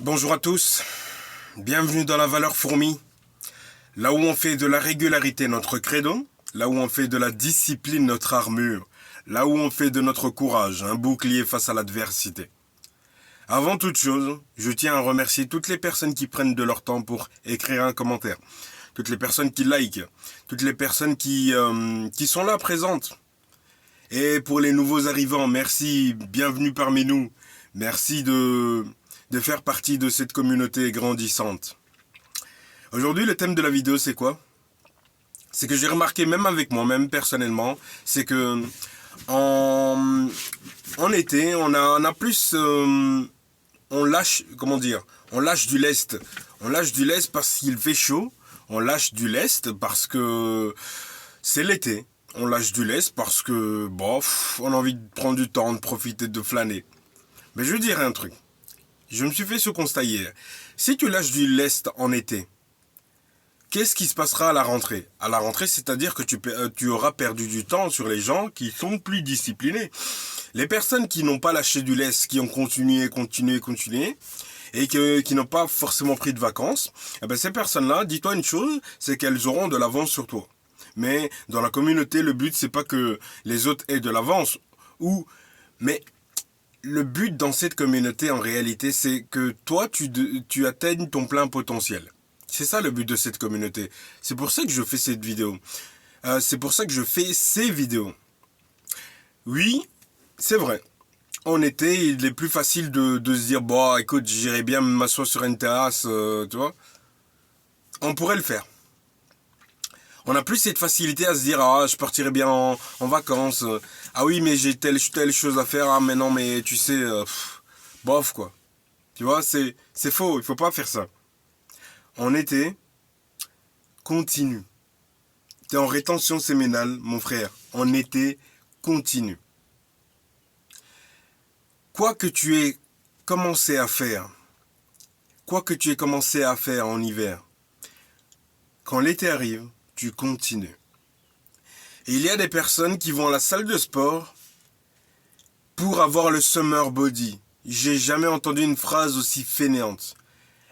Bonjour à tous, bienvenue dans la valeur fourmi, là où on fait de la régularité notre credo, là où on fait de la discipline notre armure, là où on fait de notre courage un bouclier face à l'adversité. Avant toute chose, je tiens à remercier toutes les personnes qui prennent de leur temps pour écrire un commentaire, toutes les personnes qui likent, toutes les personnes qui sont là présentes. Et pour les nouveaux arrivants, merci, bienvenue parmi nous, merci de faire partie de cette communauté grandissante. Aujourd'hui, le thème de la vidéo, c'est quoi? C'est que j'ai remarqué, même avec moi-même, personnellement, c'est que en été, on a plus... on lâche, comment dire? On lâche du lest. On lâche du lest parce qu'il fait chaud. On lâche du lest parce que c'est l'été. On lâche du lest parce que, bof, on a envie de prendre du temps, de profiter, de flâner. Mais je veux dire un truc. Je me suis fait ce constat hier. Si tu lâches du lest en été, qu'est-ce qui se passera à la rentrée? À la rentrée, c'est-à-dire que tu auras perdu du temps sur les gens qui sont plus disciplinés. Les personnes qui n'ont pas lâché du lest, qui ont continué, et qui n'ont pas forcément pris de vacances, eh ben ces personnes-là, dis-toi une chose, c'est qu'elles auront de l'avance sur toi. Mais dans la communauté, le but, c'est pas que les autres aient de l'avance, mais le but dans cette communauté, en réalité, c'est que toi, tu atteignes ton plein potentiel. C'est ça le but de cette communauté. C'est pour ça que je fais cette vidéo. C'est pour ça que je fais ces vidéos. Oui, c'est vrai. En été, il est plus facile de se dire, bon, écoute, j'irai bien m'asseoir sur une terrasse, tu vois. On pourrait le faire. On a plus cette facilité à se dire, ah, je partirai bien en vacances. Ah oui, mais j'ai telle chose à faire. Ah, mais non, mais tu sais, bof, quoi. Tu vois, c'est faux. Il faut pas faire ça. En été, continue. T'es en rétention séminale, mon frère. En été, continue. Quoi que tu aies commencé à faire, en hiver, quand l'été arrive, tu continues. Et il y a des personnes qui vont à la salle de sport pour avoir le summer body. J'ai jamais entendu une phrase aussi fainéante.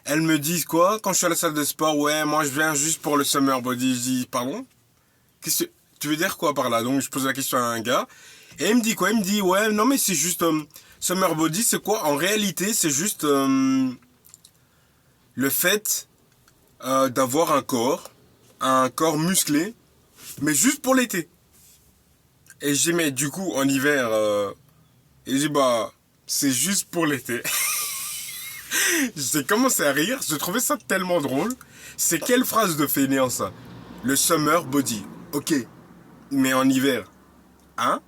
Elles me disent quoi quand je suis à la salle de sport? Ouais, moi je viens juste pour le summer body. Je dis, pardon? Qu'est-ce que tu veux dire quoi par là? Donc je pose la question à un gars. Et il me dit quoi? Il me dit, ouais, non mais c'est juste... summer body, c'est quoi? En réalité, c'est juste le fait d'avoir un corps musclé, mais juste pour l'été. Et j'ai mais du coup en hiver, et j'ai bah c'est juste pour l'été. J'ai commencé à rire, je trouvais ça tellement drôle. C'est quelle phrase de fainéant ça? Le summer body. Ok, mais en hiver, hein?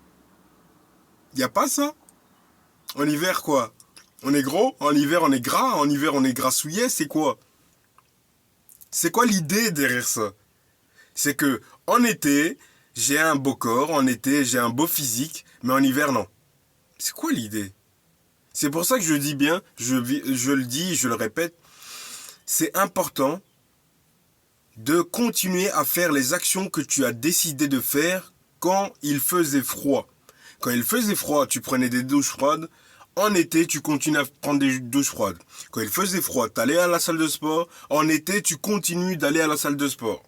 Y a pas ça? En hiver quoi? On est gros? En hiver on est gras? En hiver on est grassouillet? C'est quoi? C'est quoi l'idée derrière ça? C'est que en été, j'ai un beau corps, en été, j'ai un beau physique, mais en hiver, non. C'est quoi l'idée? C'est pour ça que je dis bien, je le dis, je le répète, c'est important de continuer à faire les actions que tu as décidé de faire quand il faisait froid. Quand il faisait froid, tu prenais des douches froides. En été, tu continues à prendre des douches froides. Quand il faisait froid, tu allais à la salle de sport. En été, tu continues d'aller à la salle de sport.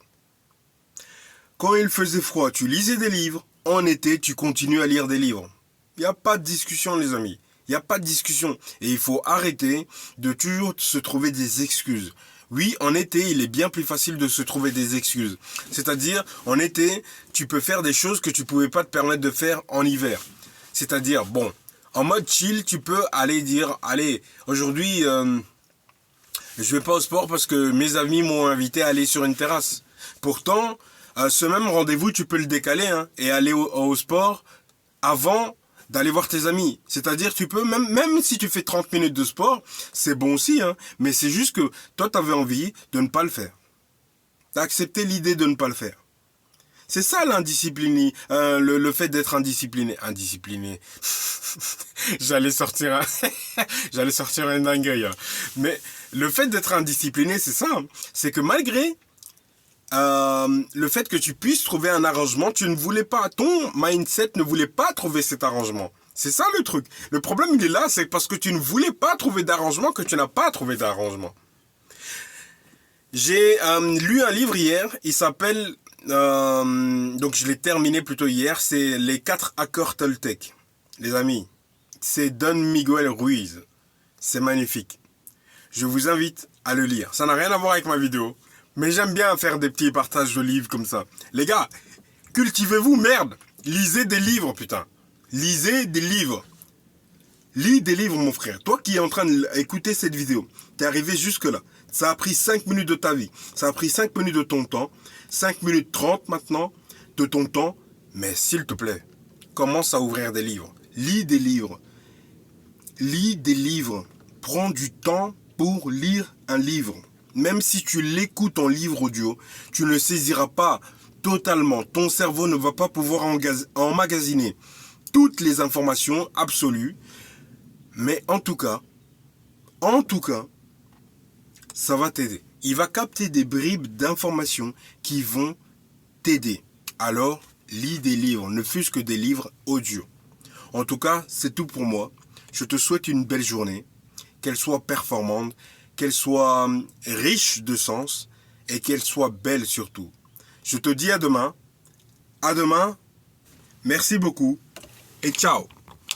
Quand il faisait froid, tu lisais des livres. En été, tu continues à lire des livres. Il n'y a pas de discussion, les amis. Il n'y a pas de discussion. Et il faut arrêter de toujours se trouver des excuses. Oui, en été, il est bien plus facile de se trouver des excuses. C'est-à-dire, en été, tu peux faire des choses que tu ne pouvais pas te permettre de faire en hiver. C'est-à-dire, bon, en mode chill, tu peux aller dire, allez, aujourd'hui, je vais pas au sport parce que mes amis m'ont invité à aller sur une terrasse. Pourtant, ce même rendez-vous, tu peux le décaler et aller au sport avant d'aller voir tes amis. C'est-à-dire, tu peux, même si tu fais 30 minutes de sport, c'est bon aussi, mais c'est juste que toi, tu avais envie de ne pas le faire. Tu as accepté l'idée de ne pas le faire. C'est ça l'indiscipliné, le fait d'être indiscipliné. Indiscipliné. J'allais sortir une dinguerie. Mais le fait d'être indiscipliné, c'est ça. C'est que malgré le fait que tu puisses trouver un arrangement, tu ne voulais pas, ton mindset ne voulait pas trouver cet arrangement. C'est ça le truc. Le problème, il est là, c'est parce que tu ne voulais pas trouver d'arrangement que tu n'as pas trouvé d'arrangement. J'ai lu un livre hier, il s'appelle, donc je l'ai terminé plutôt hier, c'est Les 4 accords Toltec. Les amis, c'est Don Miguel Ruiz. C'est magnifique. Je vous invite à le lire. Ça n'a rien à voir avec ma vidéo, mais j'aime bien faire des petits partages de livres comme ça. Les gars, cultivez-vous, merde. Lisez des livres, putain. Lisez des livres. Lis des livres, mon frère. Toi qui es en train d'écouter cette vidéo, t'es arrivé jusque-là. Ça a pris 5 minutes de ta vie. Ça a pris 5 minutes de ton temps. 5 minutes 30 maintenant de ton temps. Mais s'il te plaît, commence à ouvrir des livres. Lis des livres. Lis des livres. Prends du temps pour lire un livre. Même si tu l'écoutes en livre audio, tu ne saisiras pas totalement. Ton cerveau ne va pas pouvoir emmagasiner toutes les informations absolues. Mais en tout cas, ça va t'aider. Il va capter des bribes d'informations qui vont t'aider. Alors, lis des livres, ne fût-ce que des livres audio. En tout cas, c'est tout pour moi. Je te souhaite une belle journée, qu'elle soit performante, qu'elle soit riche de sens et qu'elle soit belle surtout. Je te dis à demain. À demain. Merci beaucoup et ciao.